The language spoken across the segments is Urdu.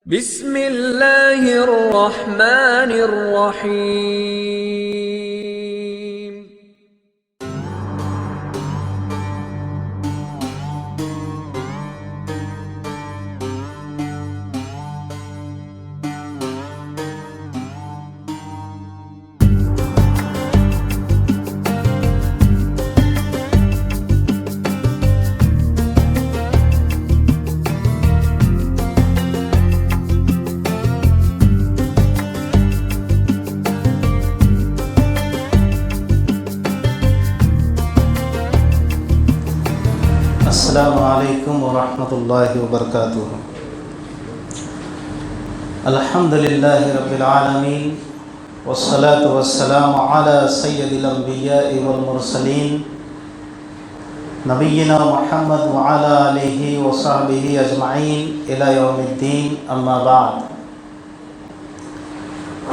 بسم اللہ الرحمن الرحیم۔ السلام علیکم ورحمۃ اللہ وبرکاتہ۔ الحمد للہ رب العالمین والصلاة والسلام علی سید الانبیاء والمرسلین نبینا محمد وعلی آلہ وصحبہ اجمعین الی یوم الدین، اما بعد۔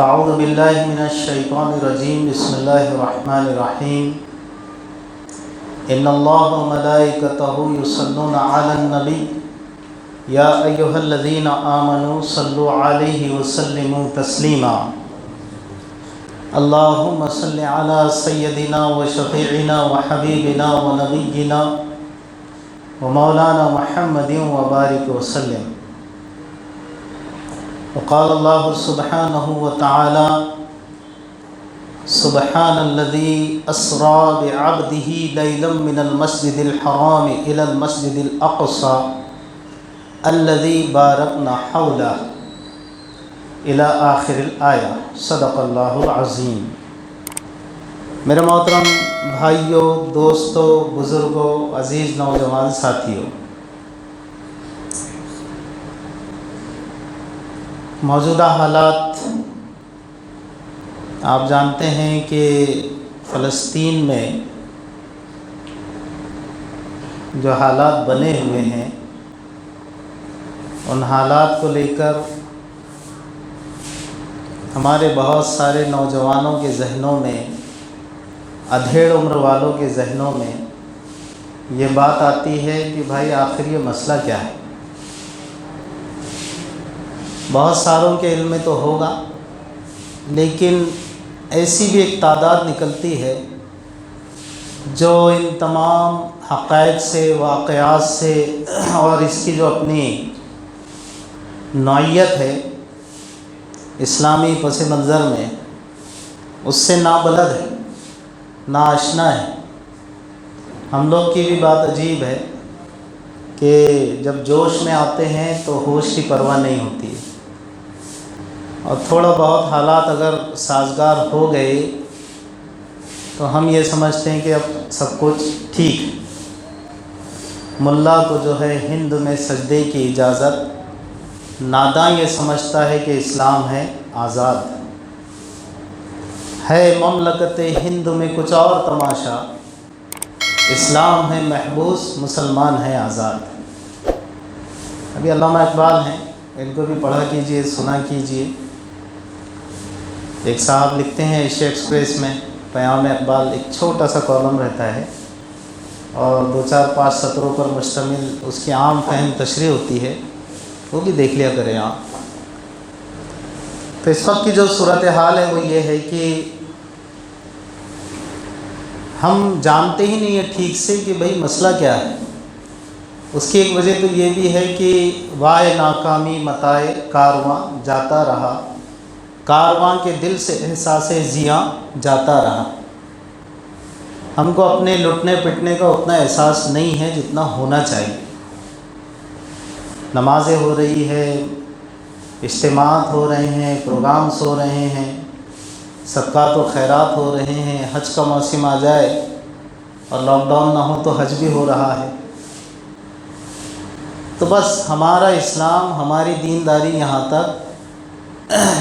اعوذ باللہ من الشیطان الرجیم، بسم اللہ الرحمن الرحیم۔ ان اللہ وملائکتہ یصلون علی النبی یا ایہا الذین آمنوا صلوا علیہ وسلموا تسلیما۔ اللہم صل علی سیدنا وشفیعنا وحبیبنا ونبینا ومولانا محمد وبارک وسلم۔ وقال اللہ سبحانہ وتعالی سبحان الذي اسرى بعبده ليلا من المسجد الحرام الى المسجد الاقصى الذي باركنا حوله الى آخر الآیہ۔ صدق اللہ العظیم۔ میرے محترم بھائیوں، دوستوں، بزرگوں، عزیز نوجوان ساتھیوں، موجودہ حالات آپ جانتے ہیں کہ فلسطین میں جو حالات بنے ہوئے ہیں، ان حالات کو لے کر ہمارے بہت سارے نوجوانوں کے ذہنوں میں، ادھیڑ عمر والوں کے ذہنوں میں یہ بات آتی ہے کہ بھائی آخر یہ مسئلہ کیا ہے۔ بہت ساروں کے علم میں تو ہوگا، لیکن ایسی بھی ایک تعداد نکلتی ہے جو ان تمام حقائق سے، واقعات سے اور اس کی جو اپنی نوعیت ہے اسلامی پس منظر میں، اس سے نابلد ہے، ناآشنا ہے۔ ہم لوگ کی بھی بات عجیب ہے کہ جب جوش میں آتے ہیں تو ہوش کی پرواہ نہیں ہوتی ہے، اور تھوڑا بہت حالات اگر سازگار ہو گئے تو ہم یہ سمجھتے ہیں کہ اب سب کچھ ٹھیک ہے۔ ملا کو جو ہے ہند میں سجدے کی اجازت، ناداں یہ سمجھتا ہے کہ اسلام ہے آزاد، ہے مملکت ہند میں کچھ اور تماشا، اسلام ہے محبوس، مسلمان ہے آزاد۔ ابھی علامہ اقبال ہیں، ان کو بھی پڑھا کیجئے، سنا کیجئے۔ ایک صاحب لکھتے ہیں ایشیا ایکسپریس میں، پیام اقبال ایک چھوٹا سا کالم رہتا ہے اور 2-4-5 سطروں پر مشتمل اس کی عام فہم تشریح ہوتی ہے، وہ بھی دیکھ لیا کریں آپ۔ تو اس وقت کی جو صورتحال ہے وہ یہ ہے کہ ہم جانتے ہی نہیں ہیں ٹھیک سے کہ بھئی مسئلہ کیا ہے۔ اس کی ایک وجہ تو یہ بھی ہے کہ وائے ناکامی متائے کارواں جاتا رہا، کارواں کے دل سے احساس زیاں جاتا رہا۔ ہم کو اپنے لٹنے پٹنے کا اتنا احساس نہیں ہے جتنا ہونا چاہیے۔ نمازیں ہو رہی ہے، اجتماعات ہو رہے ہیں، پروگرامس ہو رہے ہیں، صدقات و خیرات ہو رہے ہیں، حج کا موسم آ جائے اور لاک ڈاؤن نہ ہو تو حج بھی ہو رہا ہے۔ تو بس ہمارا اسلام، ہماری دینداری یہاں تک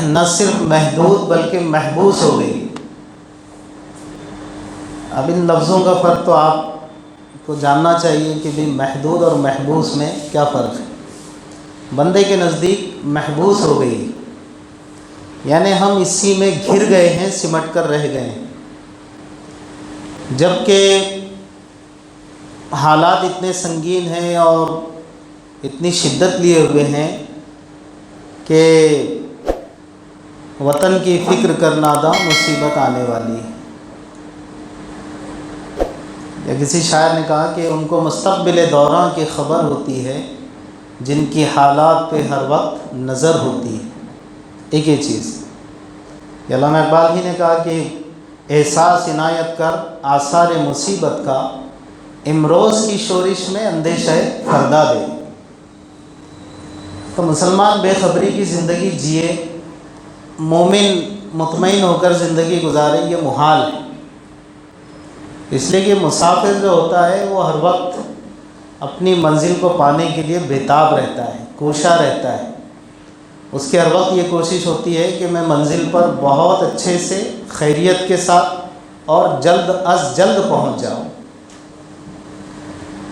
نہ صرف محدود بلکہ محبوس ہو گئی۔ اب ان لفظوں کا فرق تو آپ کو جاننا چاہیے کہ بھی محدود اور محبوس میں کیا فرق ہے۔ بندے کے نزدیک محبوس ہو گئی، یعنی ہم اسی میں گھر گئے ہیں، سمٹ کر رہ گئے ہیں، جبکہ حالات اتنے سنگین ہیں اور اتنی شدت لیے ہوئے ہیں کہ وطن کی فکر کر ناداں مصیبت آنے والی ہے. یا کسی شاعر نے کہا کہ ان کو مستقبل دوراں کی خبر ہوتی ہے جن کی حالات پہ ہر وقت نظر ہوتی ہے. ایک ہی چیز. علامہ اقبال ہی نے کہا کہ احساس عنایت کر آثار مصیبت کا، امروز کی شورش میں اندیشہ فردا دے. تو مسلمان بے خبری کی زندگی جیے، مومن مطمئن ہو کر زندگی گزارے، یہ محال ہے. اس لیے کہ مسافر جو ہوتا ہے وہ ہر وقت اپنی منزل کو پانے کے لیے بےتاب رہتا ہے، کوشاں رہتا ہے. اس کے ہر وقت یہ کوشش ہوتی ہے کہ میں منزل پر بہت اچھے سے خیریت کے ساتھ اور جلد از جلد پہنچ جاؤں.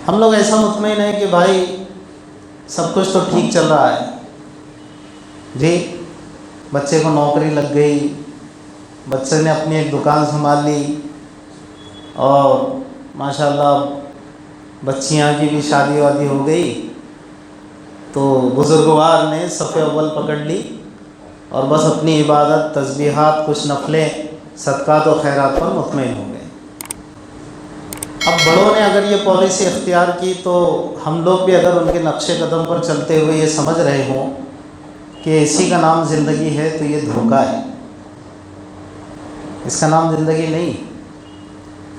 ہم لوگ ایسا مطمئن ہیں کہ بھائی سب کچھ تو ٹھیک چل رہا ہے جی، بچے کو نوکری لگ گئی، بچے نے اپنی ایک دکان سنبھال لی، اور ماشاءاللہ بچیاں کی بھی شادی وادی ہو گئی، تو بزرگوار نے صف اول پکڑ لی اور بس اپنی عبادت، تسبیحات، کچھ نفلیں، صدقات و خیرات پر مطمئن ہو گئے. اب بڑوں نے اگر یہ پالیسی اختیار کی تو ہم لوگ بھی اگر ان کے نقش قدم پر چلتے ہوئے یہ سمجھ رہے ہوں کہ اسی کا نام زندگی ہے تو یہ دھوکہ ہے، اس کا نام زندگی نہیں.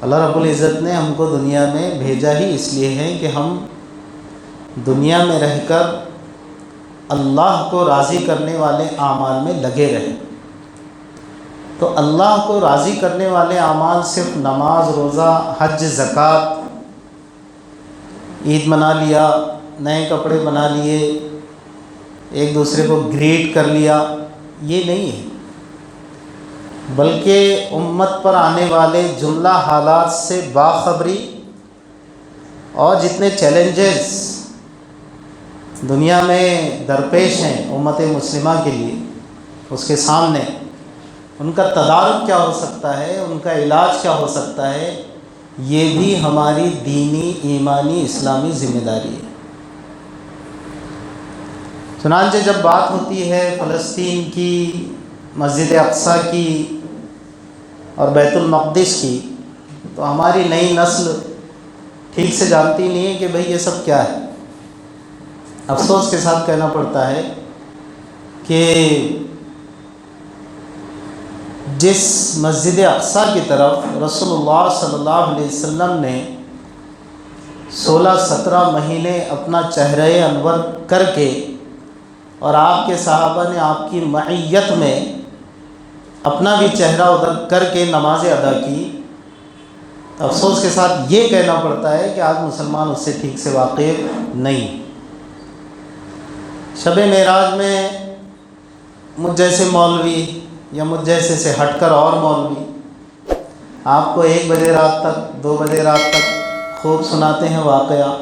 اللہ رب العزت نے ہم کو دنیا میں بھیجا ہی اس لیے ہے کہ ہم دنیا میں رہ کر اللہ کو راضی کرنے والے اعمال میں لگے رہیں. تو اللہ کو راضی کرنے والے اعمال صرف نماز، روزہ، حج، زکوٰۃ، عید منا لیا، نئے کپڑے بنا لیے، ایک دوسرے کو گریٹ کر لیا، یہ نہیں ہے، بلکہ امت پر آنے والے جملہ حالات سے باخبری اور جتنے چیلنجز دنیا میں درپیش ہیں امت مسلمہ کے لیے، اس کے سامنے ان کا تدارک کیا ہو سکتا ہے، ان کا علاج کیا ہو سکتا ہے، یہ بھی ہماری دینی، ایمانی، اسلامی ذمہ داری ہے. چنانچہ جب بات ہوتی ہے فلسطین کی، مسجد اقصیٰ کی اور بیت المقدس کی، تو ہماری نئی نسل ٹھیک سے جانتی نہیں ہے کہ بھئی یہ سب کیا ہے. افسوس کے ساتھ کہنا پڑتا ہے کہ جس مسجد اقصیٰ کی طرف رسول اللہ صلی اللہ علیہ وسلم نے 16-17 مہینے اپنا چہرہ انور کر کے اور آپ کے صحابہ نے آپ کی معیت میں اپنا بھی چہرہ ادھر کر کے نمازیں ادا کی، افسوس کے ساتھ یہ کہنا پڑتا ہے کہ آج مسلمان اس سے ٹھیک سے واقف نہیں. شب معراج میں مجھ جیسے مولوی یا مجھ جیسے سے ہٹ کر اور مولوی آپ کو 1 بجے رات تک، 2 بجے رات تک خوب سناتے ہیں واقعہ،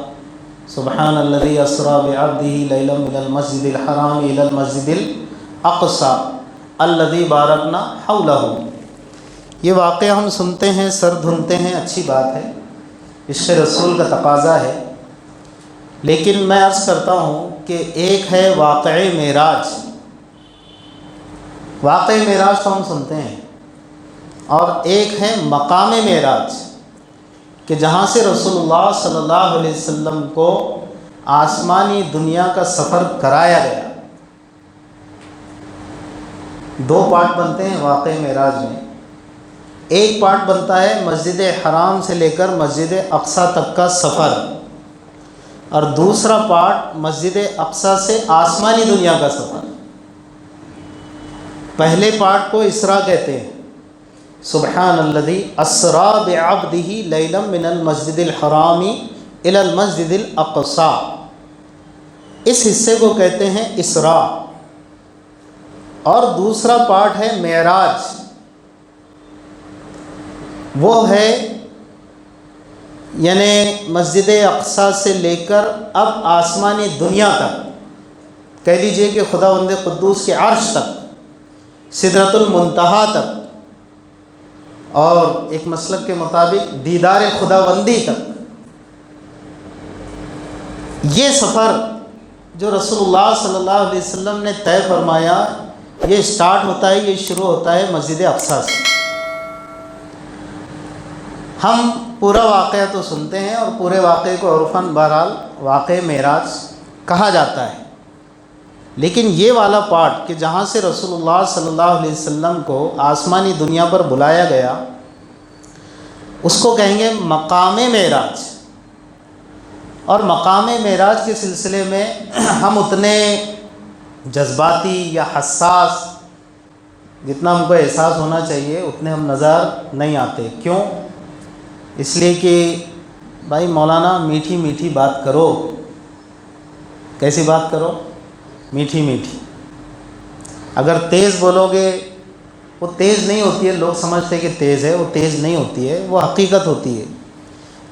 سبحان الذی اسریٰ بعبدہ لیلا من المسجد الحرام الی المسجد الاقصیٰ الذی بارکنا حولہ. یہ واقعہ ہم سنتے ہیں، سر دھنتے ہیں، اچھی بات ہے، عشق رسول کا تقاضا ہے. لیکن میں عرض کرتا ہوں کہ ایک ہے واقعہ معراج، واقعہ معراج تو ہم سنتے ہیں، اور ایک ہے مقام معراج کہ جہاں سے رسول اللہ صلی اللہ علیہ وسلم کو آسمانی دنیا کا سفر کرایا گیا. 2 پارٹ بنتے ہیں واقعہ معراج میں. ایک پارٹ بنتا ہے مسجد حرام سے لے کر مسجد اقصیٰ تک کا سفر، اور دوسرا پارٹ مسجد اقصیٰ سے آسمانی دنیا کا سفر. پہلے پارٹ کو اسراء کہتے ہیں، سبحان الذی اسریٰ بعبدہ لیلا من المسجد الحرام الی المسجد الاقصیٰ، اس حصے کو کہتے ہیں اسراء. اور دوسرا پارٹ ہے معراج، وہ ہے یعنی مسجد اقصیٰ سے لے کر اب آسمانی دنیا تک، کہہ لیجئے کہ خداوند قدوس کے عرش تک، سدرۃ المنتہا تک، اور ایک مسلک کے مطابق دیدار خداوندی تک. یہ سفر جو رسول اللہ صلی اللہ علیہ وسلم نے طے فرمایا، یہ سٹارٹ ہوتا ہے، یہ شروع ہوتا ہے مسجد اقصیٰ سے۔ ہم پورا واقعہ تو سنتے ہیں، اور پورے واقعے کو عرفاً بہرحال واقعہ معراج کہا جاتا ہے، لیکن یہ والا پارٹ کہ جہاں سے رسول اللہ صلی اللہ علیہ وسلم کو آسمانی دنیا پر بلایا گیا، اس کو کہیں گے مقام معراج۔ اور مقام معراج کے سلسلے میں ہم اتنے جذباتی یا حساس، جتنا ہم کو احساس ہونا چاہیے اتنے ہم نظر نہیں آتے۔ کیوں؟ اس لیے کہ بھائی مولانا میٹھی میٹھی بات کرو۔ کیسی بات کرو؟ میٹھی میٹھی۔ اگر تیز بولو گے، وہ تیز نہیں ہوتی ہے، لوگ سمجھتے ہیں کہ تیز ہے، وہ تیز نہیں ہوتی ہے، وہ حقیقت ہوتی ہے۔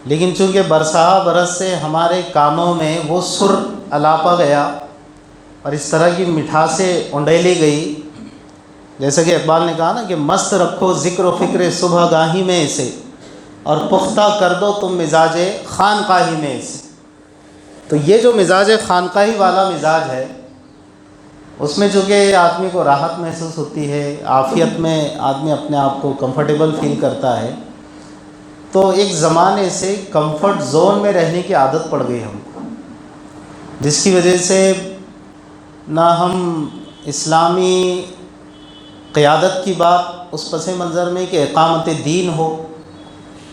لیکن چونکہ برسہ برس سے ہمارے کانوں میں وہ سر الاپا گیا اور اس طرح کی مٹھاسیں اونڈیلی گئی، جیسا کہ اقبال نے کہا نا کہ مست رکھو ذکر و فکر صبح گاہی میں اسے، اور پختہ کر دو تم مزاج خانقاہی میں اسے۔ تو یہ جو مزاج خانقاہی والا مزاج ہے، اس میں چونکہ آدمی کو راحت محسوس ہوتی ہے، عافیت میں آدمی اپنے آپ کو کمفرٹیبل فیل کرتا ہے، تو ایک زمانے سے کمفرٹ زون میں رہنے کی عادت پڑ گئی ہم کو، جس کی وجہ سے نہ ہم اسلامی قیادت کی بات اس پس منظر میں کہ اقامت دین ہو،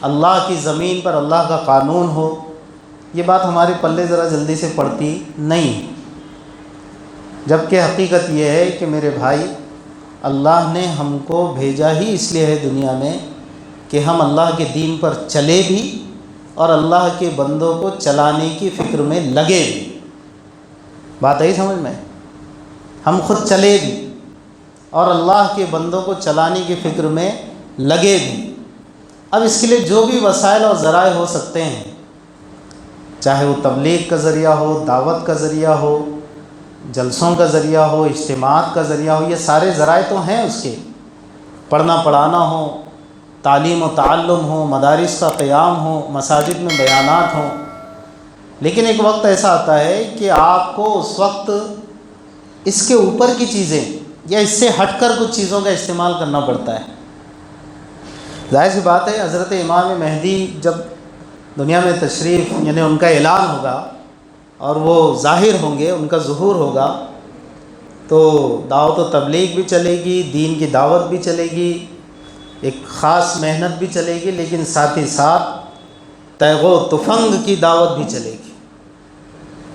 اللہ کی زمین پر اللہ کا قانون ہو، یہ بات ہمارے پلے ذرا جلدی سے پڑتی نہیں، جبکہ حقیقت یہ ہے کہ میرے بھائی، اللہ نے ہم کو بھیجا ہی اس لیے ہے دنیا میں کہ ہم اللہ کے دین پر چلے بھی اور اللہ کے بندوں کو چلانے کی فکر میں لگے بھی۔ بات آئی سمجھ میں؟ ہم خود چلے بھی اور اللہ کے بندوں کو چلانے کی فکر میں لگے بھی۔ اب اس کے لیے جو بھی وسائل اور ذرائع ہو سکتے ہیں، چاہے وہ تبلیغ کا ذریعہ ہو، دعوت کا ذریعہ ہو، جلسوں کا ذریعہ ہو، اجتماعات کا ذریعہ ہو، یہ سارے ذرائع تو ہیں اس کے، پڑھنا پڑھانا ہو، تعلیم و تعلم ہو، مدارس کا قیام ہو، مساجد میں بیانات ہوں۔ لیکن ایک وقت ایسا آتا ہے کہ آپ کو اس وقت اس کے اوپر کی چیزیں یا اس سے ہٹ کر کچھ چیزوں کا استعمال کرنا پڑتا ہے۔ ظاہر سی بات ہے، حضرت امام مہدی جب دنیا میں تشریف، یعنی ان کا اعلان ہوگا اور وہ ظاہر ہوں گے، ان کا ظہور ہوگا، تو دعوت و تبلیغ بھی چلے گی، دین کی دعوت بھی چلے گی، ایک خاص محنت بھی چلے گی، لیکن ساتھ ہی ساتھ تیغ و تفنگ کی دعوت بھی چلے گی۔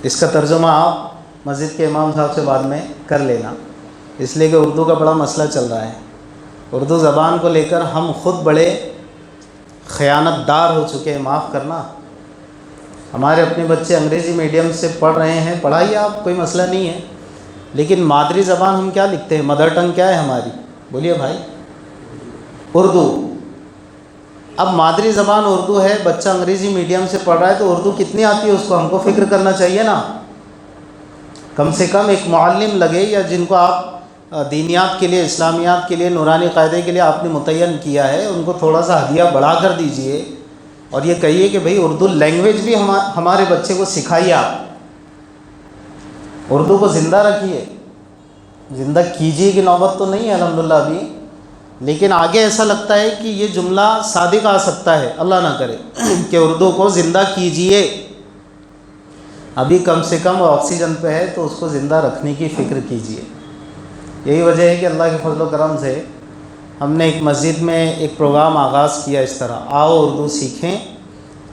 اس کا ترجمہ آپ مسجد کے امام صاحب سے بعد میں کر لینا، اس لیے کہ اردو کا بڑا مسئلہ چل رہا ہے۔ اردو زبان کو لے کر ہم خود بڑے خیانت دار ہو چکے ہیں، معاف کرنا۔ ہمارے اپنے بچے انگریزی میڈیم سے پڑھ رہے ہیں، پڑھائیے آپ، کوئی مسئلہ نہیں ہے، لیکن مادری زبان ہم کیا لکھتے ہیں؟ مدر ٹنگ کیا ہے ہماری؟ بولیے بھائی، اردو۔ اب مادری زبان اردو ہے، بچہ انگریزی میڈیم سے پڑھ رہا ہے تو اردو کتنی آتی ہے اس کو ہم کو فکر کرنا چاہیے نا۔ کم سے کم ایک معلم لگے، یا جن کو آپ دینیات کے لیے، اسلامیات کے لیے، نورانی قاعدے کے لیے آپ نے متعین کیا ہے، ان کو تھوڑا سا ہدیہ بڑھا کر دیجئے اور یہ کہیے کہ بھئی اردو لینگویج بھی ہمارے بچے کو سکھائیے، آپ اردو کو زندہ رکھیے، زندہ کیجیے کی نوبت تو نہیں ہے الحمدللہ ابھی، لیکن آگے ایسا لگتا ہے کہ یہ جملہ صادق آ سکتا ہے، اللہ نہ کرے، کہ اردو کو زندہ کیجیے۔ ابھی کم سے کم آکسیجن پہ ہے تو اس کو زندہ رکھنے کی فکر کیجیے۔ یہی وجہ ہے کہ اللہ کے فضل و کرم سے ہم نے ایک مسجد میں ایک پروگرام آغاز کیا اس طرح، آؤ اردو سیکھیں،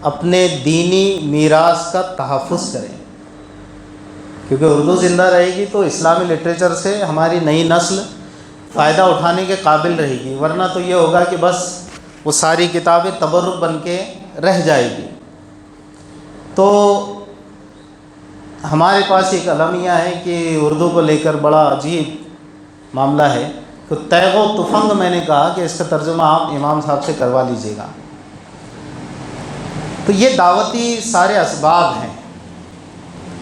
اپنے دینی میراث کا تحفظ کریں، کیونکہ اردو زندہ رہے گی تو اسلامی لٹریچر سے ہماری نئی نسل فائدہ اٹھانے کے قابل رہے گی، ورنہ تو یہ ہوگا کہ بس وہ ساری کتابیں تبرک بن کے رہ جائے گی۔ تو ہمارے پاس ایک المیہ ہے کہ اردو کو لے کر بڑا عجیب معاملہ ہے، تو تیغ و تفنگ میں نے کہا کہ اس کا ترجمہ آپ امام صاحب سے کروا لیجئے گا۔ تو یہ دعوتی سارے اسباب ہیں،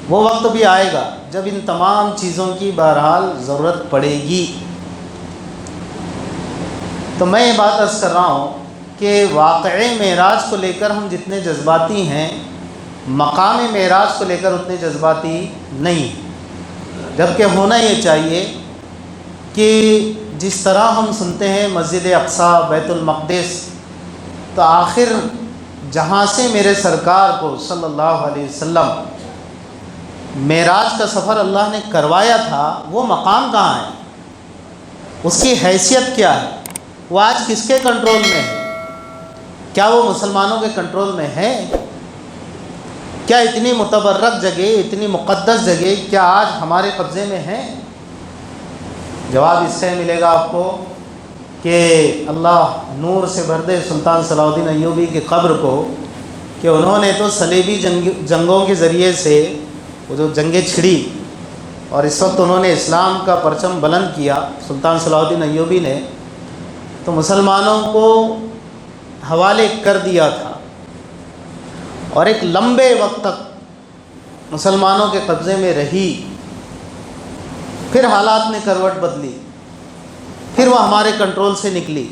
وہ وقت بھی آئے گا جب ان تمام چیزوں کی بہرحال ضرورت پڑے گی۔ تو میں یہ بات عرض کر رہا ہوں کہ واقعے معراج کو لے کر ہم جتنے جذباتی ہیں، مقام معراج کو لے کر اتنے جذباتی نہیں ہیں۔ جبکہ ہونا یہ چاہیے کہ جس طرح ہم سنتے ہیں مسجد اقصیٰ، بیت المقدس، تو آخر جہاں سے میرے سرکار کو صلی اللہ علیہ وسلم معراج کا سفر اللہ نے کروایا تھا، وہ مقام کہاں ہے؟ اس کی حیثیت کیا ہے؟ وہ آج کس کے کنٹرول میں ہے؟ کیا وہ مسلمانوں کے کنٹرول میں ہے؟ کیا اتنی متبرک جگہ، اتنی مقدس جگہ کیا آج ہمارے قبضے میں ہے؟ جواب اس سے ملے گا آپ کو کہ اللہ نور سے بھر دے سلطان صلاح الدین ایوبی کی قبر کو، کہ انہوں نے تو صلیبی جنگوں کے ذریعے سے وہ جو جنگیں چھڑی اور اس وقت انہوں نے اسلام کا پرچم بلند کیا سلطان صلاح الدین ایوبی نے، تو مسلمانوں کو حوالے کر دیا تھا اور ایک لمبے وقت تک مسلمانوں کے قبضے میں رہی۔ پھر حالات نے کروٹ بدلی، پھر وہ ہمارے کنٹرول سے نکلی،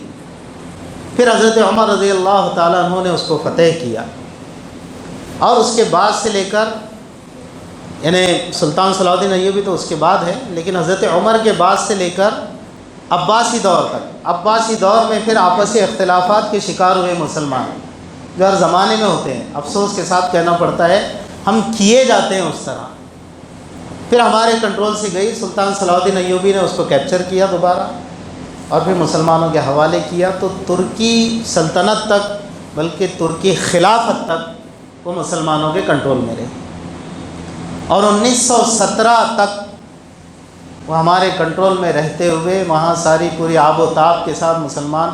پھر حضرت عمر رضی اللہ تعالیٰ عنہ نے اس کو فتح کیا، اور اس کے بعد سے لے کر، یعنی سلطان صلاح الدین ایوبی تو اس کے بعد ہے، لیکن حضرت عمر کے بعد سے لے کر عباسی دور تک، عباسی دور میں پھر آپسی اختلافات کے شکار ہوئے مسلمان، جو ہر زمانے میں ہوتے ہیں، افسوس کے ساتھ کہنا پڑتا ہے ہم کیے جاتے ہیں اس طرح۔ پھر ہمارے کنٹرول سے گئی، سلطان صلاح الدین ایوبی نے اس کو کیپچر کیا دوبارہ اور پھر مسلمانوں کے حوالے کیا، تو ترکی سلطنت تک، بلکہ ترکی خلافت تک وہ مسلمانوں کے کنٹرول میں رہے، اور 1917 تک وہ ہمارے کنٹرول میں رہتے ہوئے وہاں ساری پوری آب و تاب کے ساتھ مسلمان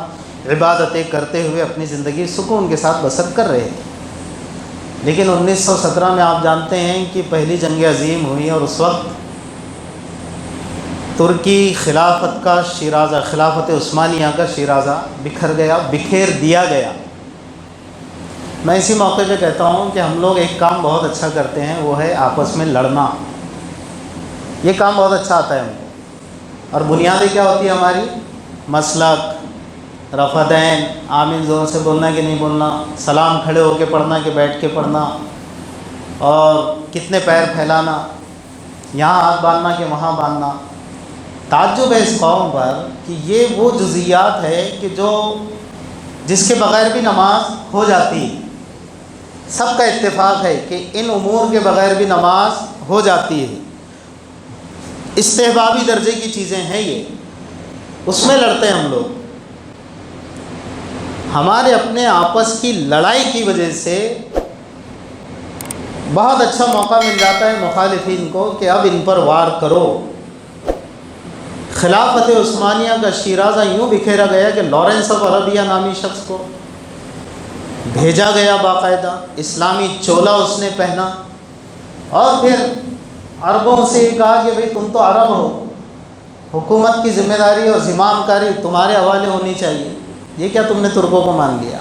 عبادتیں کرتے ہوئے اپنی زندگی سکون کے ساتھ بسر کر رہے تھے۔ لیکن 1917 میں آپ جانتے ہیں کہ پہلی جنگ عظیم ہوئی، اور اس وقت ترکی خلافت کا شیرازہ، خلافت عثمانیہ کا شیرازہ بکھر گیا، بکھیر دیا گیا۔ میں اسی موقع پہ کہتا ہوں کہ ہم لوگ ایک کام بہت اچھا کرتے ہیں، وہ ہے آپس میں لڑنا۔ یہ کام بہت اچھا آتا ہے ہم کو، اور بنیادیں کیا ہوتی ہے ہماری؟ مسلک، رفع دین، آمین زور سے بولنا کہ نہیں بولنا، سلام کھڑے ہو کے پڑھنا کہ بیٹھ کے پڑھنا، اور کتنے پیر پھیلانا، یہاں ہاتھ باندھنا کہ وہاں باندھنا۔ تعجب ہے اس قوم پر کہ یہ وہ جزئیات ہے کہ جس کے بغیر بھی نماز ہو جاتی ہے۔ سب کا اتفاق ہے کہ ان امور کے بغیر بھی نماز ہو جاتی ہے، استحبابی درجے کی چیزیں ہیں یہ، اس میں لڑتے ہیں ہم لوگ۔ ہمارے اپنے آپس کی لڑائی کی وجہ سے بہت اچھا موقع مل جاتا ہے مخالفین کو کہ اب ان پر وار کرو۔ خلافت عثمانیہ کا شیرازہ یوں بکھیرا گیا کہ لارنس آف عربیہ نامی شخص کو بھیجا گیا، باقاعدہ اسلامی چولا اس نے پہنا، اور پھر عربوں سے یہ کہا کہ بھئی تم تو عرب ہو، حکومت کی ذمہ داری اور زمام کاری تمہارے حوالے ہونی چاہیے، یہ کیا تم نے ترکوں کو مان لیا؟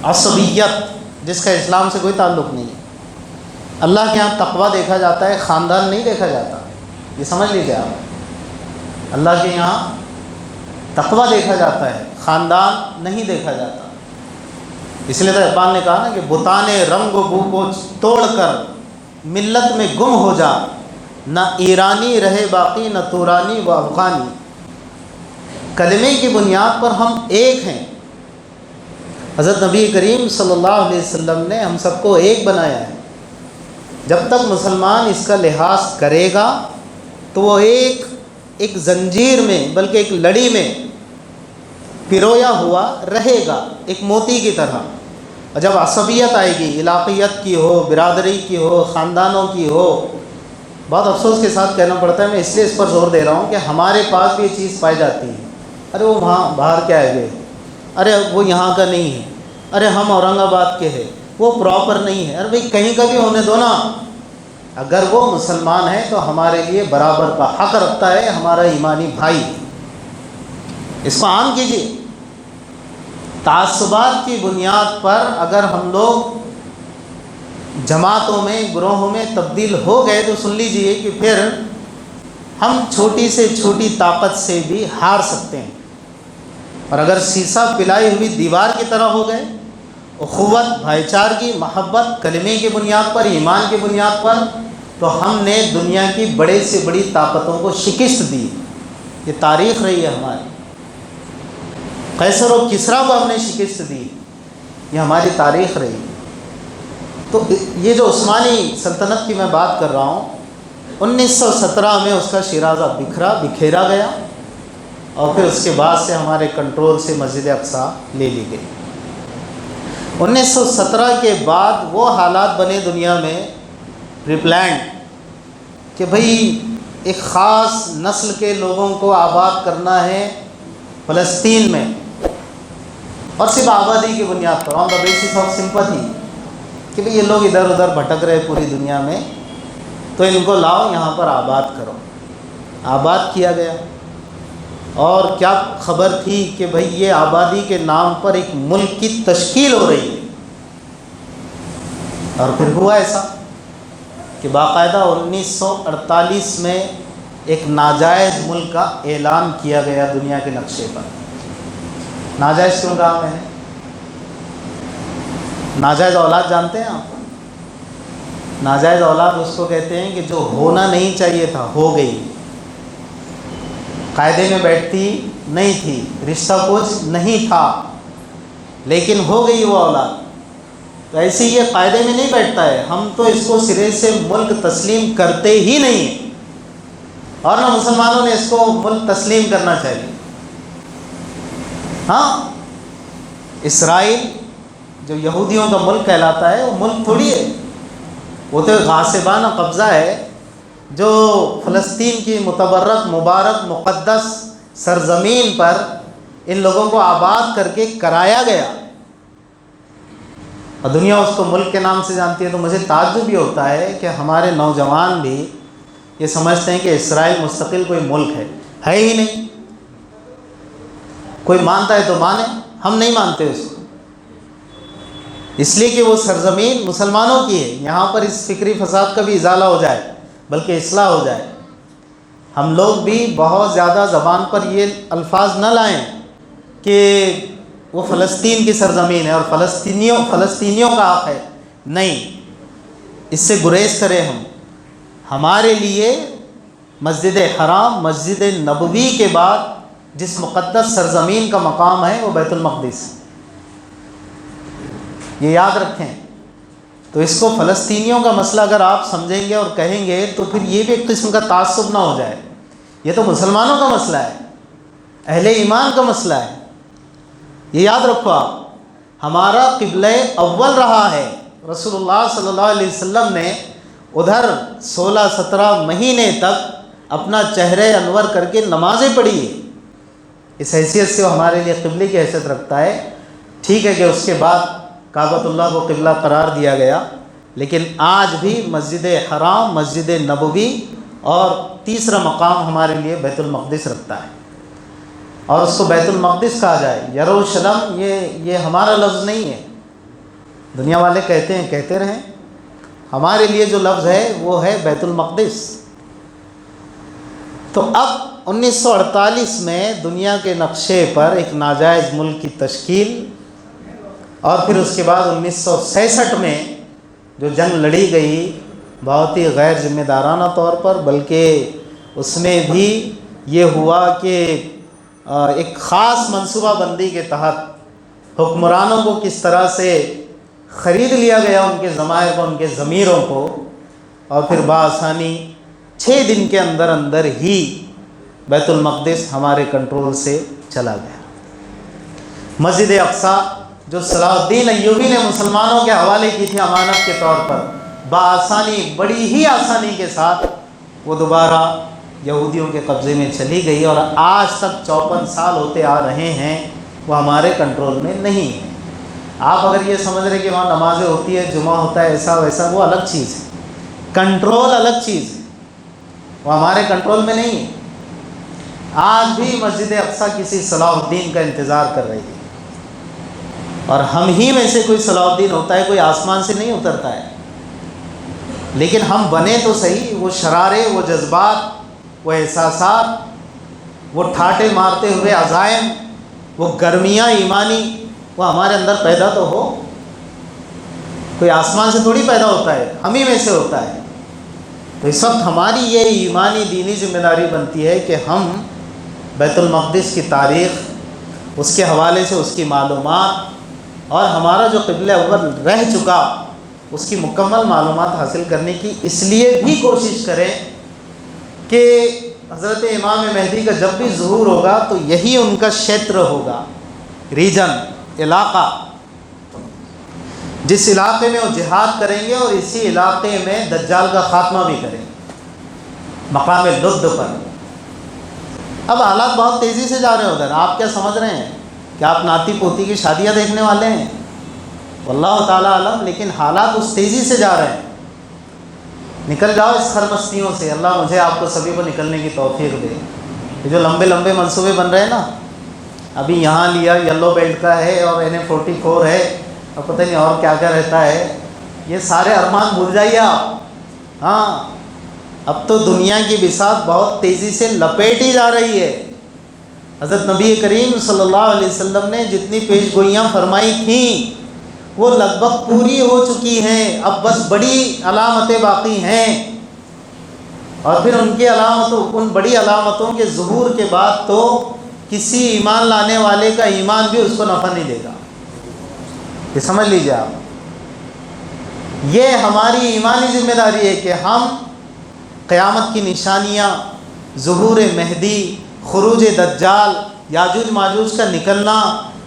عصبیت جس کا اسلام سے کوئی تعلق نہیں ہے۔ اللہ کے یہاں تقویٰ دیکھا جاتا ہے، خاندان نہیں دیکھا جاتا، یہ سمجھ لیجیے آپ۔ اللہ کے یہاں تقویٰ دیکھا جاتا ہے، خاندان نہیں دیکھا جاتا۔ اس لیے تو اقبال نے کہا نا کہ بتان رنگ و بو کو توڑ کر ملت میں گم ہو جا، نہ ایرانی رہے باقی نہ تورانی و افغانی۔ کلمے کی بنیاد پر ہم ایک ہیں۔ حضرت نبی کریم صلی اللہ علیہ وسلم نے ہم سب کو ایک بنایا ہے۔ جب تک مسلمان اس کا لحاظ کرے گا تو وہ ایک زنجیر میں، بلکہ ایک لڑی میں پرویا ہوا رہے گا، ایک موتی کی طرح۔ اور جب عصبیت آئے گی، علاقیت کی ہو، برادری کی ہو، خاندانوں کی ہو، بہت افسوس کے ساتھ کہنا پڑتا ہے، میں اس لیے اس پر زور دے رہا ہوں کہ ہمارے پاس بھی یہ چیز پائی جاتی ہے۔ ارے وہ وہاں باہر کے آئے گئے، ارے وہ یہاں کا نہیں ہے، ارے ہم اورنگ آباد کے ہیں، وہ پراپر نہیں ہے۔ ارے بھائی کہیں کا بھی ہونے دو نا، اگر وہ مسلمان ہے تو ہمارے لیے برابر کا حق رکھتا ہے، ہمارا ایمانی بھائی۔ اس کو عام کیجیے۔ تعصبات کی بنیاد پر اگر ہم لوگ جماعتوں میں، گروہوں میں تبدیل ہو گئے تو سن لیجئے کہ پھر ہم چھوٹی سے چھوٹی طاقت سے بھی ہار سکتے ہیں۔ اور اگر سیسہ پلائی ہوئی دیوار کی طرح ہو گئے، اخوت، بھائی چارگی، محبت، کلمے کی بنیاد پر، ایمان کی بنیاد پر تو ہم نے دنیا کی بڑے سے بڑی طاقتوں کو شکست دی. یہ تاریخ رہی ہے ہماری. قیصر و کسریٰ کو ہم نے شکست دی، یہ ہماری تاریخ رہی. تو یہ جو عثمانی سلطنت کی میں بات کر رہا ہوں، 1917 میں اس کا شیرازہ بکھیرا گیا، اور پھر اس کے بعد سے ہمارے کنٹرول سے مسجد اقصیٰ لے لی گئی. 1917 کے بعد وہ حالات بنے دنیا میں پریپلانڈ کہ بھئی ایک خاص نسل کے لوگوں کو آباد کرنا ہے فلسطین میں، اور صرف آبادی کی بنیاد پر، آن دا بیسس آف سمپتھی، کہ بھئی یہ لوگ ادھر ادھر بھٹک رہے پوری دنیا میں، تو ان کو لاؤ یہاں پر آباد کرو. آباد کیا گیا. اور کیا خبر تھی کہ بھئی یہ آبادی کے نام پر ایک ملک کی تشکیل ہو رہی ہے. اور پھر ہوا ایسا کہ باقاعدہ 1948 میں ایک ناجائز ملک کا اعلان کیا گیا دنیا کے نقشے پر. ناجائز کیوں کہا میں نے؟ ناجائز اولاد جانتے ہیں آپ؟ ناجائز اولاد اس کو کہتے ہیں کہ جو ہونا نہیں چاہیے تھا ہو گئی، قاعدے میں بیٹھتی نہیں تھی، رشتہ کچھ نہیں تھا، لیکن ہو گئی وہ اولاد. تو ایسے یہ قاعدے میں نہیں بیٹھتا ہے. ہم تو اس کو سرے سے ملک تسلیم کرتے ہی نہیں ہیں، اور نہ مسلمانوں نے اس کو ملک تسلیم کرنا چاہیے. ہاں، اسرائیل جو یہودیوں کا ملک کہلاتا ہے، وہ ملک تھوڑی ہے، وہ تو غاصبانہ قبضہ ہے جو فلسطین کی متبرک مبارک مقدس سرزمین پر ان لوگوں کو آباد کر کے کرایا گیا، اور دنیا اس کو ملک کے نام سے جانتی ہے. تو مجھے تعجب یہ ہوتا ہے کہ ہمارے نوجوان بھی یہ سمجھتے ہیں کہ اسرائیل مستقل کوئی ملک ہے ہی نہیں. کوئی مانتا ہے تو مانے، ہم نہیں مانتے اس کو، اس لیے کہ وہ سرزمین مسلمانوں کی ہے. یہاں پر اس فکری فساد کا بھی ازالہ ہو جائے، بلکہ اصلاح ہو جائے. ہم لوگ بھی بہت زیادہ زبان پر یہ الفاظ نہ لائیں کہ وہ فلسطین کی سرزمین ہے اور فلسطینیوں کا حق ہے. نہیں، اس سے گریز کریں. ہمارے لیے مسجد حرام، مسجد نبوی کے بعد جس مقدس سرزمین کا مقام ہے وہ بیت المقدس، یہ یاد رکھیں. تو اس کو فلسطینیوں کا مسئلہ اگر آپ سمجھیں گے اور کہیں گے تو پھر یہ بھی ایک قسم کا تعصب نہ ہو جائے. یہ تو مسلمانوں کا مسئلہ ہے، اہل ایمان کا مسئلہ ہے. یہ یاد رکھو آپ، ہمارا قبلہ اول رہا ہے. رسول اللہ صلی اللہ علیہ وسلم نے ادھر 16-17 مہینے تک اپنا چہرہ انور کر کے نمازیں پڑھی ہے. اس حیثیت سے وہ ہمارے لیے قبلے کی حیثیت رکھتا ہے. ٹھیک ہے کہ اس کے بعد کعبۃ اللہ کو قبلہ قرار دیا گیا، لیکن آج بھی مسجد حرام، مسجد نبوی اور تیسرا مقام ہمارے لیے بیت المقدس رکھتا ہے. اور اس کو بیت المقدس کہا جائے، یروشلم، یہ ہمارا لفظ نہیں ہے. دنیا والے کہتے ہیں، کہتے رہیں. ہمارے لیے جو لفظ ہے وہ ہے بیت المقدس. تو اب 1948 میں دنیا کے نقشے پر ایک ناجائز ملک کی تشکیل، اور پھر اس کے بعد 1966 میں جو جنگ لڑی گئی بہت ہی غیر ذمہ دارانہ طور پر، بلکہ اس میں بھی یہ ہوا کہ ایک خاص منصوبہ بندی کے تحت حکمرانوں کو کس طرح سے خرید لیا گیا، ان کے ضمائر کو، ان کے ضمیروں کو، اور پھر بآسانی 6 دن کے اندر اندر ہی بیت المقدس ہمارے کنٹرول سے چلا گیا. مسجد اقصیٰ جو صلاح الدین ایوبی نے مسلمانوں کے حوالے کی تھی امانت کے طور پر، بآسانی، بڑی ہی آسانی کے ساتھ وہ دوبارہ یہودیوں کے قبضے میں چلی گئی، اور آج تک 54 سال ہوتے آ رہے ہیں وہ ہمارے کنٹرول میں نہیں ہے. آپ اگر یہ سمجھ رہے کہ وہاں نمازیں ہوتی ہے، جمعہ ہوتا ہے، ایسا ویسا، وہ الگ چیز ہے. کنٹرول الگ چیز ہے، وہ ہمارے کنٹرول میں نہیں ہے. آج بھی مسجد اقصیٰ کسی صلاح الدین کا انتظار کر رہی ہے، اور ہم ہی میں سے کوئی صلاح الدین ہوتا ہے، کوئی آسمان سے نہیں اترتا ہے. لیکن ہم بنے تو صحیح. وہ شرارے، وہ جذبات، وہ احساسات، وہ ٹھاٹے مارتے ہوئے عزائم، وہ گرمیاں ایمانی، وہ ہمارے اندر پیدا تو ہو. کوئی آسمان سے تھوڑی پیدا ہوتا ہے، ہم ہی میں سے ہوتا ہے. تو اس وقت ہماری یہ ایمانی دینی ذمہ داری بنتی ہے کہ ہم بیت المقدس کی تاریخ، اس کے حوالے سے اس کی معلومات اور ہمارا جو قبلہ اول رہ چکا اس کی مکمل معلومات حاصل کرنے کی اس لیے بھی کوشش کریں کہ حضرت امام مہدی کا جب بھی ظہور ہوگا تو یہی ان کا شیتر ہوگا، ریجن، علاقہ، جس علاقے میں وہ جہاد کریں گے اور اسی علاقے میں دجال کا خاتمہ بھی کریں گے مقام لد پر۔ اب حالات بہت تیزی سے جا رہے ہیں ادھر، آپ کیا سمجھ رہے ہیں کہ آپ ناتی پوتی کی شادیاں دیکھنے والے ہیں؟ واللہ تعالیٰ عالم، لیکن حالات اس تیزی سے جا رہے ہیں۔ نکل جاؤ اس خرمستیوں سے، اللہ مجھے آپ کو سبھی کو نکلنے کی توفیق دے۔ یہ جو لمبے لمبے منصوبے بن رہے ہیں نا، ابھی یہاں لیا یلو بیلٹ کا ہے اور NA44 ہے اور پتہ نہیں اور کیا کیا رہتا ہے، یہ سارے ارمان بھول جائیے آپ۔ ہاں، اب تو دنیا کی بساط بہت تیزی سے لپیٹی جا رہی ہے۔ حضرت نبی کریم صلی اللہ علیہ وسلم نے جتنی پیش گوئیاں فرمائی تھیں وہ لگ بھگ پوری ہو چکی ہیں، اب بس بڑی علامتیں باقی ہیں، اور پھر ان بڑی علامتوں کے ظہور کے بعد تو کسی ایمان لانے والے کا ایمان بھی اس کو نفع نہیں دے گا، یہ سمجھ لیجیے آپ۔ یہ ہماری ایمانی ذمہ داری ہے کہ ہم قیامت کی نشانیاں، ظہور مہدی، خروج دجال، یاجوج ماجوج کا نکلنا،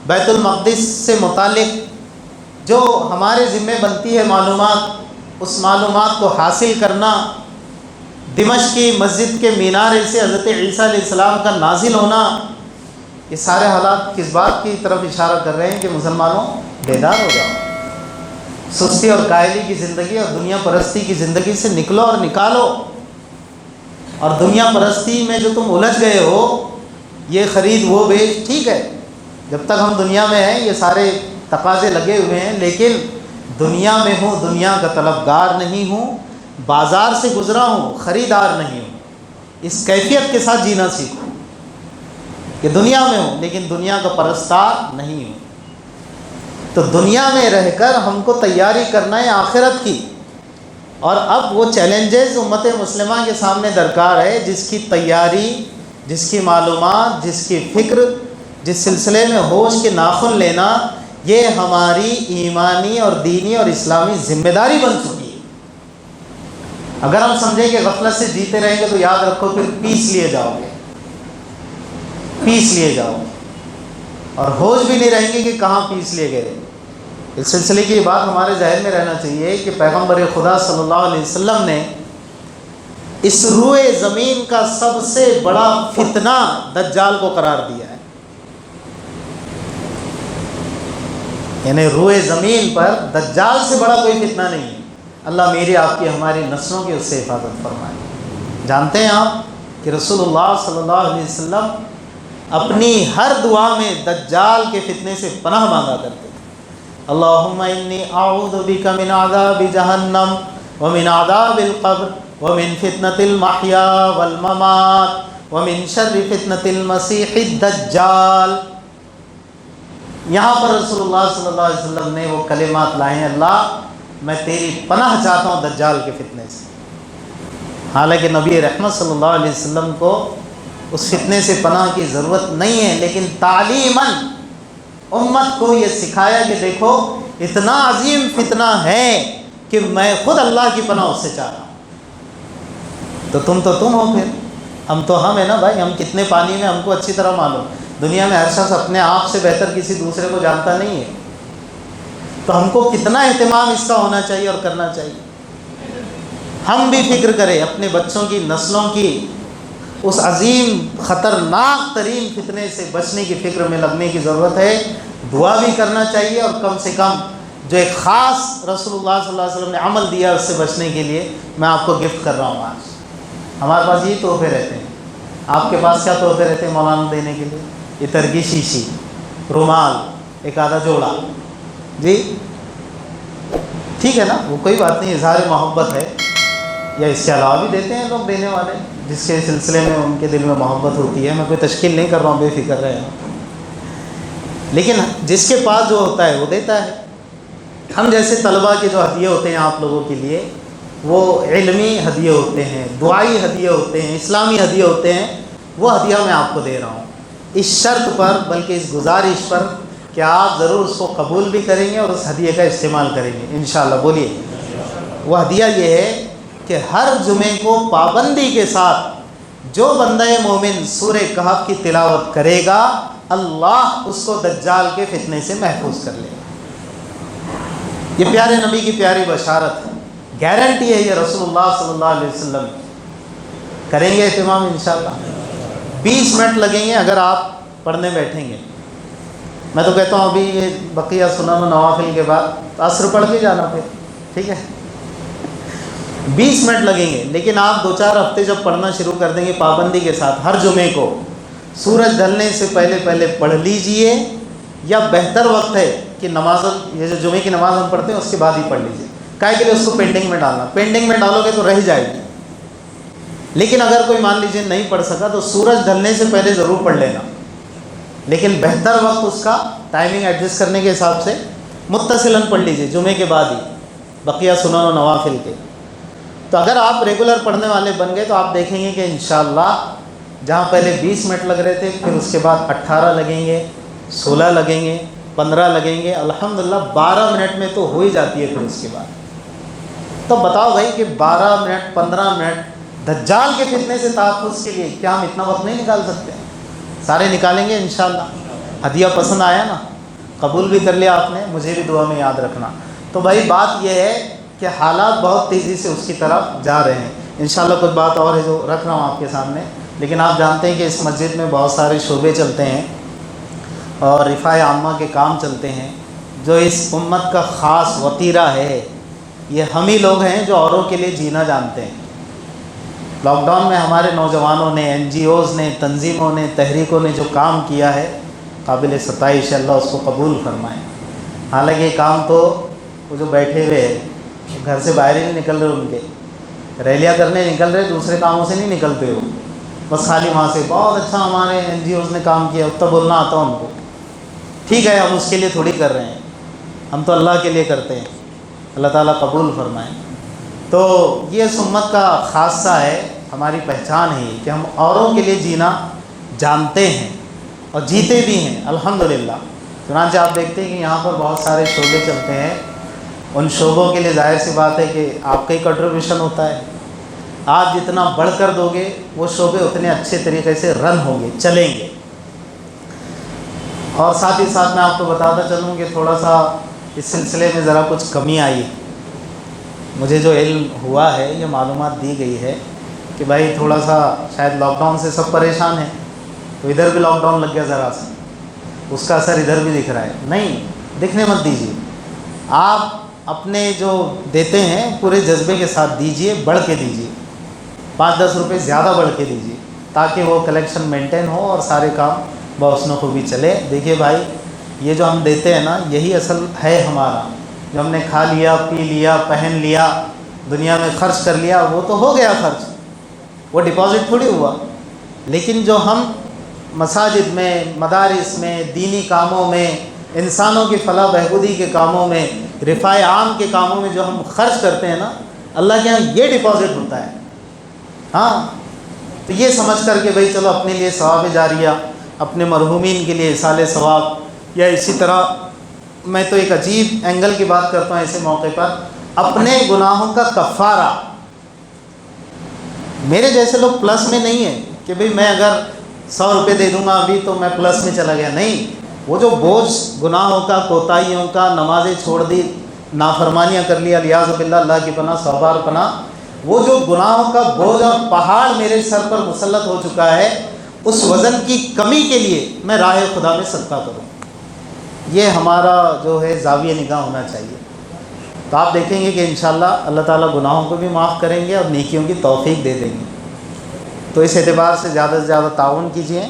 بیت المقدس سے متعلق جو ہمارے ذمہ بنتی ہے معلومات، اس معلومات کو حاصل کرنا، دمشق کی مسجد کے مینارے سے حضرت عیسیٰ علیہ السلام کا نازل ہونا، یہ سارے حالات کس بات کی طرف اشارہ کر رہے ہیں کہ مسلمانوں بیدار ہو جاؤ، سستی اور کائلی کی زندگی اور دنیا پرستی کی زندگی سے نکلو اور نکالو۔ اور دنیا پرستی میں جو تم الجھ گئے ہو، یہ خرید وہ بیچ، ٹھیک ہے، جب تک ہم دنیا میں ہیں یہ سارے تقاضے لگے ہوئے ہیں، لیکن دنیا میں ہوں، دنیا کا طلبگار نہیں ہوں، بازار سے گزرا ہوں، خریدار نہیں ہوں۔ اس کیفیت کے ساتھ جینا سیکھو کہ دنیا میں ہوں لیکن دنیا کا پرستار نہیں ہوں۔ تو دنیا میں رہ کر ہم کو تیاری کرنا ہے آخرت کی، اور اب وہ چیلنجز امت مسلمہ کے سامنے درکار ہے، جس کی تیاری، جس کی معلومات، جس کی فکر، جس سلسلے میں ہوش کے ناخن لینا، یہ ہماری ایمانی اور دینی اور اسلامی ذمہ داری بن چکی ہے۔ اگر ہم سمجھیں کہ غفلت سے جیتے رہیں گے تو یاد رکھو پھر پیس لیے جاؤ گے، پیس لیے جاؤ گے، اور ہوش بھی نہیں رہیں گے کہ کہاں پیس لیے گئے۔ اس سلسلے کی بات ہمارے ذہن میں رہنا چاہیے کہ پیغمبر خدا صلی اللہ علیہ وسلم نے اس روئے زمین کا سب سے بڑا فتنہ دجال کو قرار دیا ہے، یعنی روئے زمین پر دجال سے بڑا کوئی فتنہ نہیں ہے۔ اللہ میری آپ کی ہماری نسلوں کی اس سے حفاظت فرمائے۔ جانتے ہیں آپ کہ رسول اللہ صلی اللہ علیہ وسلم اپنی ہر دعا میں دجال کے فتنے سے پناہ مانگا کرتے تھے۔ اللہم انی اعوذ بک من عذاب جہنم ومن عذاب القبر ومن فتنة المحیا والممات ومن شر فتنة المسیح الدجال۔ یہاں پر رسول اللہ صلی اللہ علیہ وسلم نے وہ کلمات لائے ہیں، اللہ میں تیری پناہ چاہتا ہوں دجال کے فتنے سے۔ حالانکہ نبی رحمت صلی اللہ علیہ وسلم کو اس فتنے سے پناہ کی ضرورت نہیں ہے، لیکن تعلیماً امت کو یہ سکھایا کہ دیکھو اتنا عظیم فتنہ ہے کہ میں خود اللہ کی پناہ اس سے چاہ رہا ہوں۔ تو تم ہو، پھر ہم تو ہم ہیں نا بھائی، ہم کتنے پانی میں ہم کو اچھی طرح معلوم۔ دنیا میں ہر شخص اپنے آپ سے بہتر کسی دوسرے کو جانتا نہیں ہے، تو ہم کو کتنا اہتمام اس کا ہونا چاہیے اور کرنا چاہیے۔ ہم بھی فکر کریں اپنے بچوں کی، نسلوں کی، اس عظیم خطرناک ترین فتنے سے بچنے کی فکر میں لگنے کی ضرورت ہے۔ دعا بھی کرنا چاہیے، اور کم سے کم جو ایک خاص رسول اللہ صلی اللہ علیہ وسلم نے عمل دیا اس سے بچنے کے لیے میں آپ کو گفٹ کر رہا ہوں۔ آج ہمارے پاس یہ تحفے رہتے ہیں، آپ کے پاس کیا تحفے رہتے ہیں مولانا دینے کے لیے؟ عطر کی شیشی، رومال، ایک آدھا جوڑا، جی ٹھیک ہے نا، وہ کوئی بات نہیں، اظہار محبت ہے، یا اس کے علاوہ بھی دیتے ہیں لوگ دینے والے جس کے سلسلے میں ان کے دل میں محبت ہوتی ہے۔ میں کوئی تشکیل نہیں کر رہا ہوں، بے فکر رہے ہیں، لیکن جس کے پاس جو ہوتا ہے وہ دیتا ہے۔ ہم جیسے طلباء کے جو ہدیے ہوتے ہیں آپ لوگوں کے لیے، وہ علمی ہدیے ہوتے ہیں، دعائی ہدیے ہوتے ہیں، اسلامی ہدیے ہوتے ہیں، وہ ہدیہ میں آپ کو دے رہا ہوں اس شرط پر، بلکہ اس گزارش پر کہ آپ ضرور اس کو قبول بھی کریں گے اور اس ہدیے کا استعمال کریں گے انشاءاللہ۔ بولیے، وہ ہدیہ یہ ہے کہ ہر جمعے کو پابندی کے ساتھ جو بندہ مومن سورہ کہف کی تلاوت کرے گا، اللہ اس کو دجال کے فتنے سے محفوظ کر لے گا۔ یہ پیارے نبی کی پیاری بشارت ہے، گارنٹی ہے یہ رسول اللہ صلی اللہ علیہ وسلم۔ کریں گے اہتمام انشاءاللہ؟ 20 منٹ لگیں گے اگر آپ پڑھنے بیٹھیں گے۔ میں تو کہتا ہوں ابھی یہ بقیہ سنن و نوافل کے بعد عصر پڑھ کے جانا پھر، ٹھیک ہے؟ 20 منٹ لگیں گے، لیکن آپ 2-4 ہفتے جب پڑھنا شروع کر دیں گے پابندی کے ساتھ، ہر جمعے کو سورج ڈھلنے سے پہلے پڑھ لیجئے، یا بہتر وقت ہے کہ نماز، یہ جو جمعے کی نماز ہم پڑھتے ہیں اس کے بعد ہی پڑھ لیجئے، کائے کے لیے اس کو پینڈنگ میں ڈالنا، پینڈنگ میں ڈالو گے تو رہ جائے گی۔ لیکن اگر کوئی مان لیجئے نہیں پڑھ سکا تو سورج ڈھلنے سے پہلے ضرور پڑھ لینا، لیکن بہتر وقت اس کا ٹائمنگ ایڈجسٹ کرنے کے حساب سے متصلاً پڑھ لیجئے جمعے کے بعد ہی بقیہ سنن و نوافل کے۔ تو اگر آپ ریگولر پڑھنے والے بن گئے تو آپ دیکھیں گے کہ انشاءاللہ جہاں پہلے 20 منٹ لگ رہے تھے، پھر اس کے بعد 18 لگیں گے، 16 لگیں گے، 15 لگیں گے، الحمدللہ 12 منٹ میں تو ہو ہی جاتی ہے۔ پھر اس کے بعد تو بتاؤ بھائی کہ 12 منٹ 15 منٹ دجال کے فتنے سے تحفظ کے لیے کیا ہم اتنا وقت نہیں نکال سکتے؟ سارے نکالیں گے انشاءاللہ۔ ہدیہ پسند آیا نا، قبول بھی کر لیا آپ نے، مجھے بھی دعا میں یاد رکھنا۔ تو بھائی بات یہ ہے کہ حالات بہت تیزی سے اس کی طرف جا رہے ہیں۔ انشاءاللہ کچھ بات اور ہے جو رکھ رہا ہوں آپ کے سامنے، لیکن آپ جانتے ہیں کہ اس مسجد میں بہت سارے شعبے چلتے ہیں اور رفاع عامہ کے کام چلتے ہیں، جو اس امت کا خاص وتیرہ ہے۔ یہ ہم ہی لوگ ہیں جو اوروں کے لیے جینا جانتے ہیں۔ لاک ڈاؤن میں ہمارے نوجوانوں نے، NGOز نے، تنظیموں نے، تحریکوں نے جو کام کیا ہے، قابل ستائش، اللہ اس کو قبول فرمائے۔ حالانکہ یہ کام تو وہ جو بیٹھے ہوئے ہیں گھر سے باہر ہی نہیں نکل رہے، ان کے ریلیاں کرنے نکل رہے، دوسرے کاموں سے نہیں نکلتے ہو، بس خالی وہاں سے بہت اچھا ہمارے NGOز نے کام کیا، اتنا بولنا آتا ان کو۔ ٹھیک ہے، ہم اس کے لیے تھوڑی کر رہے ہیں، ہم تو اللہ کے لیے کرتے ہیں، اللہ تعالیٰ قبول فرمائے۔ تو یہ اس امت کا خاصہ ہے، ہماری پہچان ہے کہ ہم اوروں کے لیے جینا جانتے ہیں اور جیتے بھی ہیں الحمدللہ۔ چنانچہ آپ دیکھتے ہیں کہ یہاں پر بہت سارے شعبے چلتے ہیں، ان شعبوں کے لیے ظاہر سی بات ہے کہ آپ کا ہی کنٹریبیوشن ہوتا ہے۔ آپ جتنا بڑھ کر دو گے وہ شعبے اتنے اچھے طریقے سے رن ہوں گے، چلیں گے۔ اور ساتھ ہی ساتھ میں آپ کو بتاتا چلوں کہ تھوڑا سا اس سلسلے میں ذرا کچھ کمی آئی ہے، مجھے جو علم ہوا ہے، یہ معلومات دی گئی ہے کہ بھائی تھوڑا سا شاید لاک ڈاؤن سے سب پریشان ہیں، تو ادھر بھی لاک ڈاؤن لگ گیا ذرا سا، اس کا اثر ادھر بھی دکھ رہا ہے۔ نہیں، دکھنے مت دیجیے، آپ اپنے جو دیتے ہیں پورے جذبے کے ساتھ دیجیے، بڑھ کے دیجیے، 5-10 روپے زیادہ بڑھ کے دیجیے، تاکہ وہ کلیکشن مینٹین ہو اور سارے کام بحسن و خوبی چلے۔ دیکھیے بھائی، یہ جو ہم دیتے ہیں نا، یہی اصل ہے ہمارا، جو ہم نے کھا لیا، پی لیا، پہن لیا، دنیا میں خرچ کر لیا، وہ تو ہو گیا خرچ، وہ ڈپازٹ تھوڑی ہوا۔ لیکن جو ہم مساجد میں، مدارس میں، دینی کاموں میں، انسانوں کی فلاح بہبودی کے کاموں میں، رفاع عام کے کاموں میں جو ہم خرچ کرتے ہیں نا، اللہ کے یہاں یہ ڈپازٹ ہوتا ہے۔ ہاں، تو یہ سمجھ کر کہ بھئی چلو اپنے لیے ثواب جاریہ، اپنے مرحومین کے لیے ایصال ثواب، یا اسی طرح میں تو ایک عجیب اینگل کی بات کرتا ہوں ایسے موقع پر، اپنے گناہوں کا کفارہ۔ میرے جیسے لوگ پلس میں نہیں ہیں کہ بھئی میں اگر 100 روپے دے دوں گا ابھی تو میں پلس میں چلا گیا، نہیں۔ وہ جو بوجھ گناہوں کا، کوتاہیوں کا، نمازیں چھوڑ دی، نافرمانیاں کر لیا، الیاذ باللہ، اللہ کی پناہ، 100 بار پناہ، وہ جو گناہوں کا بوجھ اور پہاڑ میرے سر پر مسلط ہو چکا ہے، اس وزن کی کمی کے لیے میں راہ خدا میں صدقہ کروں۔ یہ ہمارا جو ہے زاویہ نگاہ ہونا چاہیے۔ تو آپ دیکھیں گے کہ انشاءاللہ اللہ تعالیٰ گناہوں کو بھی معاف کریں گے اور نیکیوں کی توفیق دے دیں گے۔ تو اس اعتبار سے زیادہ تعاون کیجئے،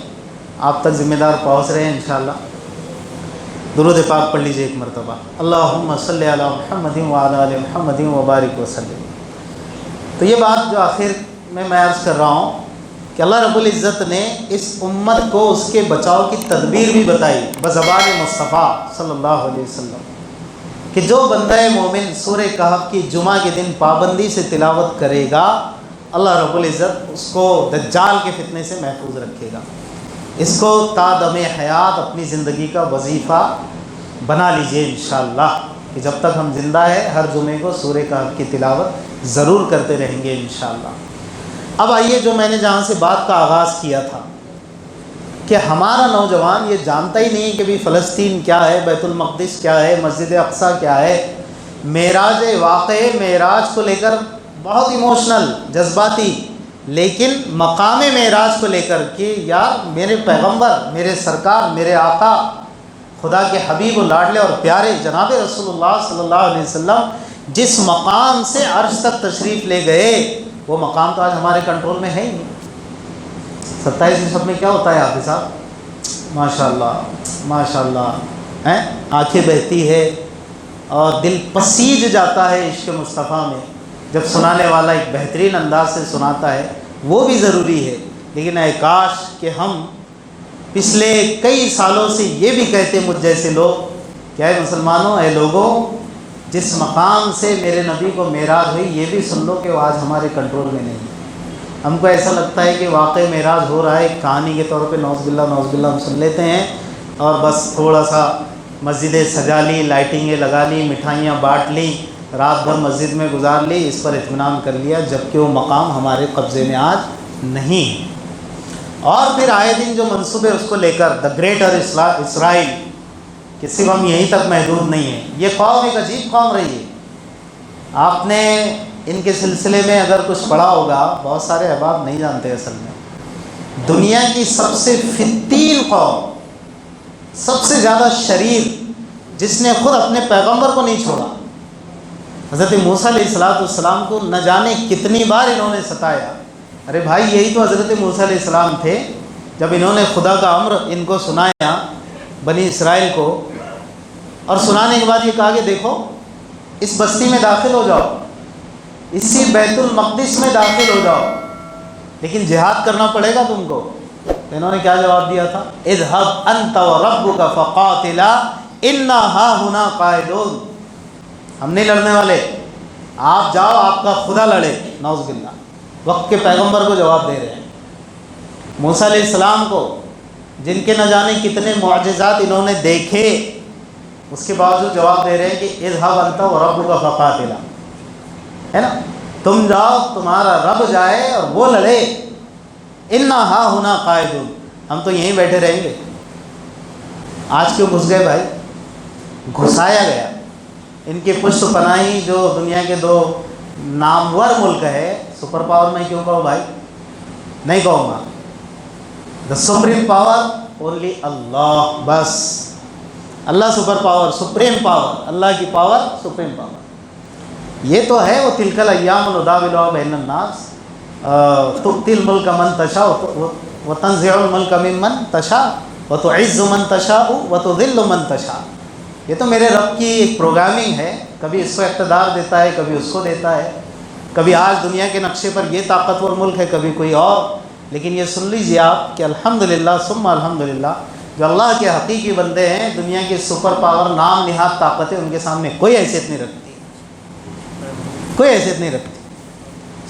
آپ تک ذمہ دار پہنچ رہے ہیں انشاءاللہ۔ درود پاک پڑھ لیجئے ایک مرتبہ، اللہم صلی علی محمد وعلی آل محمد وبارک وسلم۔ تو یہ بات جو آخر میں عرض کر رہا ہوں کہ اللہ رب العزت نے اس امت کو اس کے بچاؤ کی تدبیر بھی بتائی بزبان مصطفیٰ صلی اللہ علیہ وسلم۔ کہ جو بندہ مومن سورہ کہف کی جمعہ کے دن پابندی سے تلاوت کرے گا، اللہ رب العزت اس کو دجال کے فتنے سے محفوظ رکھے گا۔ اس کو تا دم حیات اپنی زندگی کا وظیفہ بنا لیجئے انشاءاللہ، کہ جب تک ہم زندہ ہیں ہر جمعے کو سورہ کہف کی تلاوت ضرور کرتے رہیں گے انشاءاللہ۔ اب آئیے، جو میں نے جہاں سے بات کا آغاز کیا تھا کہ ہمارا نوجوان یہ جانتا ہی نہیں کہ بھی فلسطین کیا ہے، بیت المقدس کیا ہے، مسجد اقصیٰ کیا ہے۔ معراج واقع معراج کو لے کر بہت ایموشنل، جذباتی، لیکن مقام معراج کو لے کر کہ یار میرے پیغمبر، میرے سرکار، میرے آقا، خدا کے حبیب و لاڈلے اور پیارے جناب رسول اللہ صلی اللہ علیہ وسلم جس مقام سے عرش تک تشریف لے گئے، وہ مقام تو آج ہمارے کنٹرول میں ہے ہی نہیں۔ 27 نصب میں کیا ہوتا ہے حافظ صاحب؟ ماشاء اللہ ماشاء اللہ، آنکھیں بہتی ہے اور دل پسیج جاتا ہے عشق مصطفیٰ میں جب سنانے والا ایک بہترین انداز سے سناتا ہے، وہ بھی ضروری ہے۔ لیکن اے کاش کہ ہم پچھلے کئی سالوں سے یہ بھی کہتے مجھ جیسے لوگ کہ اے مسلمانوں، اے لوگوں، جس مقام سے میرے نبی کو معراج ہوئی یہ بھی سن لو کہ وہ آج ہمارے کنٹرول میں نہیں ہے۔ ہم کو ایسا لگتا ہے کہ واقعی معراج ہو رہا ہے ایک کہانی کے طور پہ، نعوذ باللہ ہم سن لیتے ہیں، اور بس تھوڑا سا مسجدیں سجا لی، لائٹنگیں لگا لی، مٹھائیاں بانٹ لی، رات بھر مسجد میں گزار لی، اس پر اطمینان کر لیا، جبکہ وہ مقام ہمارے قبضے میں آج نہیں ہے۔ اور پھر آئے دن جو منصوبے اس کو لے کر دا گریٹر اسرائیل کہ صرف ہم یہیں تک محدود نہیں ہیں۔ یہ قوم ایک عجیب قوم رہی ہے۔ آپ نے ان کے سلسلے میں اگر کچھ پڑھا ہوگا، بہت سارے احباب نہیں جانتے اصل میں، دنیا کی سب سے فتین قوم، سب سے زیادہ شریر، جس نے خود اپنے پیغمبر کو نہیں چھوڑا، حضرت موسیٰ علیہ السلام کو نہ جانے کتنی بار انہوں نے ستایا۔ ارے بھائی، یہی تو حضرت موسیٰ علیہ السلام تھے جب انہوں نے خدا کا امر ان کو سنایا، بنی اسرائیل کو، اور سنانے کے بعد یہ کہا کہ دیکھو اس بستی میں داخل ہو جاؤ، اسی بیت المقدس میں داخل ہو جاؤ، لیکن جہاد کرنا پڑے گا تم کو۔ انہوں نے کیا جواب دیا تھا؟ اذهب انت وربك فقاتلا انا هاهنا قاعدون۔ ہم نہیں لڑنے والے، آپ جاؤ، آپ کا خدا لڑے۔ نعوذ باللہ، وقت کے پیغمبر کو جواب دے رہے ہیں۔ موسیٰ علیہ السلام کو جن کے نہ جانے کتنے معجزات انہوں نے دیکھے، اس کے باوجود جواب دے رہے ہیں کہ اذهب انت وربك فقاتلا، ہے نا، تم جاؤ، تمہارا رب جائے اور وہ لڑے۔ انا ہاہنا قاعدون، ہم تو یہیں بیٹھے رہیں گے۔ آج کیوں گھس گئے بھائی؟ گھسایا گیا۔ ان کی پشت پناہی جو دنیا کے دو نامور ملک ہے، سپر پاور میں کیوں کہوں بھائی؟ نہیں کہوں گا۔ دا سپریم پاور اونلی اللہ، بس اللہ سپر پاور، سپریم پاور، اللہ کی پاور، سپریم پاور۔ یہ تو ہے وہ تلک الایام نداولها بین الناس، تؤتی الملک من تشاء وتنزع الملک ممن تشاء وتعز من تشاء وتذل من تشاء۔ یہ تو میرے رب کی ایک پروگرامنگ ہے، کبھی اس کو اقتدار دیتا ہے، کبھی اس کو دیتا ہے، کبھی آج دنیا کے نقشے پر یہ طاقتور ملک ہے، کبھی کوئی اور۔ لیکن یہ سن لیجیے آپ کہ الحمدللہ ثم الحمدللہ، جو اللہ کے حقیقی بندے ہیں، دنیا کی سپر پاور نام نہاد طاقتیں ان کے سامنے کوئی حیثیت نہیں رکھتی، کوئی حیثیت نہیں رکھتی۔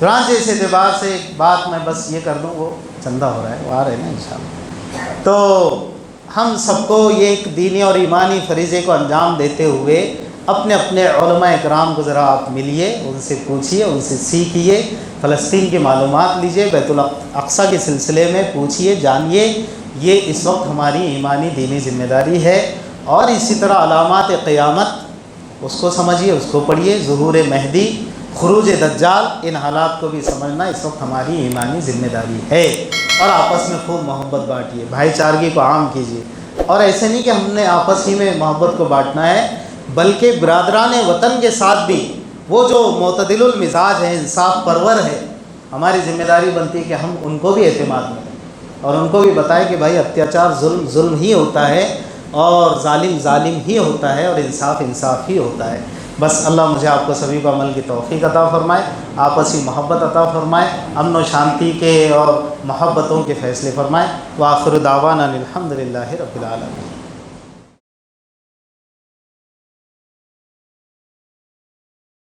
چنانچہ اس اعتبار سے ایک بات میں بس یہ کر دوں، وہ چندہ ہو رہا ہے، وہ آ رہے ہیں نا انشاءاللہ۔ تو ہم سب کو یہ ایک دینی اور ایمانی فریضے کو انجام دیتے ہوئے اپنے اپنے علماء اکرام کو ذرا آپ ملیے، ان سے پوچھیے، ان سے سیکھیے، فلسطین کی معلومات لیجیے، بیت الاقصیٰ کے سلسلے میں پوچھیے، جانیے۔ یہ اس وقت ہماری ایمانی دینی ذمہ داری ہے۔ اور اسی طرح علامات قیامت، اس کو سمجھیے، اس کو پڑھیے، ظہور مہدی، خروج دجال، ان حالات کو بھی سمجھنا اس وقت ہماری ایمانی ذمہ داری ہے۔ اور آپس میں خوب محبت بانٹیے، بھائی چارگی کو عام کیجیے۔ اور ایسے نہیں کہ ہم نے آپس ہی میں محبت کو بانٹنا ہے، بلکہ برادران وطن کے ساتھ بھی وہ جو معتدل المزاج ہیں، انصاف پرور ہے، ہماری ذمہ داری بنتی ہے کہ ہم ان کو بھی اعتماد میں لیں اور ان کو بھی بتائیں کہ بھائی اتیاچار ظلم ہی ہوتا ہے، اور ظالم ہی ہوتا ہے، اور انصاف ہی ہوتا ہے۔ بس اللہ مجھے آپ کو سبھی کو عمل کی توفیق عطا فرمائے، آپسی محبت عطا فرمائے، امن و شانتی کے اور محبتوں کے فیصلے فرمائے۔ وآخر دعوانا الحمدللہ رب العالمین۔